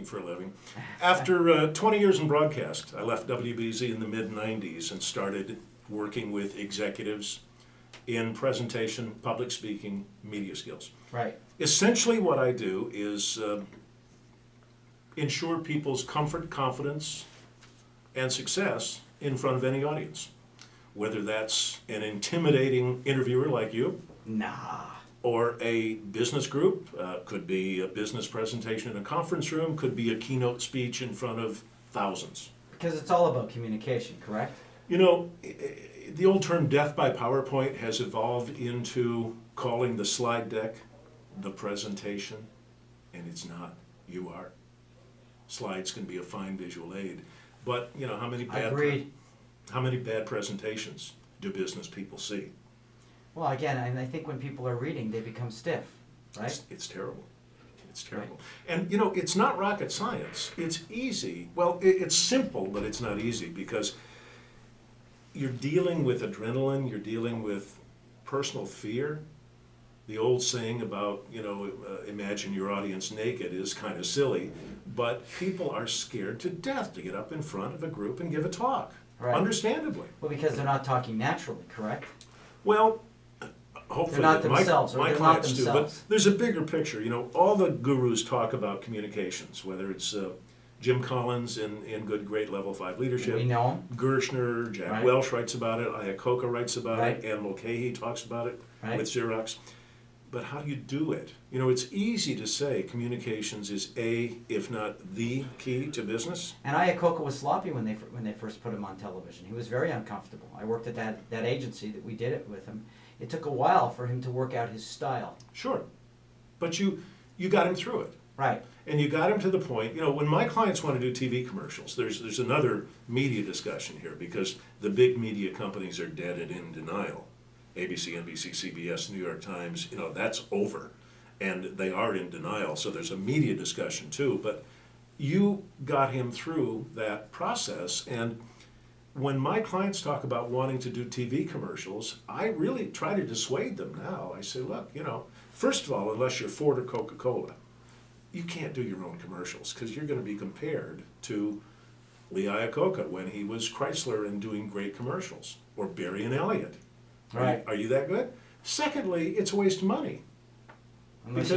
working for a living. After 20 years in broadcast, I left WBZ in the mid-90s and started working with executives in presentation, public speaking, media skills. Right. Essentially what I do is ensure people's comfort, confidence, and success in front of any audience. Whether that's an intimidating interviewer like you, Nah. or a business group, could be a business presentation in a conference room, could be a keynote speech in front of thousands. Because it's all about communication, correct? You know, the old term death by PowerPoint has evolved into calling the slide deck the presentation, and it's not. You are. Slides can be a fine visual aid, but you know, how many bad presentations do business people see? Well, again, and I think when people are reading, they become stiff, right? It's terrible. It's terrible. And you know, it's not rocket science. It's easy. Well, it's simple, but it's not easy because you're dealing with adrenaline, you're dealing with personal fear. The old saying about, you know, imagine your audience naked is kind of silly, but people are scared to death to get up in front of a group and give a talk, Right. understandably. Well, because they're not talking naturally, correct? Well, hopefully They're not themselves, or my they're not clients do, but themselves. there's a bigger picture. You know, all the gurus talk about communications, whether it's Jim Collins in Good Great Level 5 Leadership, We know them, Gershner, Jack Right. Welch writes about it, Iacocca writes about Right. it, Ann Mulcahy talks about it Right. with Xerox. But how do you do it? You know, it's easy to say communications is if not the key to business. and Iacocca was sloppy when they first put him on television. He was very uncomfortable. I worked at that agency that we did it with him. It took a while for him to work out his style. Sure. But you got him through it. Right. And you got him to the point, you know, when my clients want to do TV commercials, there's another media discussion here because the big media companies are dead and in denial. ABC, NBC, CBS, New York Times, you know, that's over. And they are in denial, so there's a media discussion too. But you got him through that process. And when my clients talk about wanting to do TV commercials, I really try to dissuade them now. I say, look, you know, first of all, unless you're Ford or Coca-Cola, you can't do your own commercials because you're going to be compared to Lee Iacocca when he was Chrysler and doing great commercials, or Barry and Elliott. Right. Are you that good? Secondly, it's a waste of money. Unless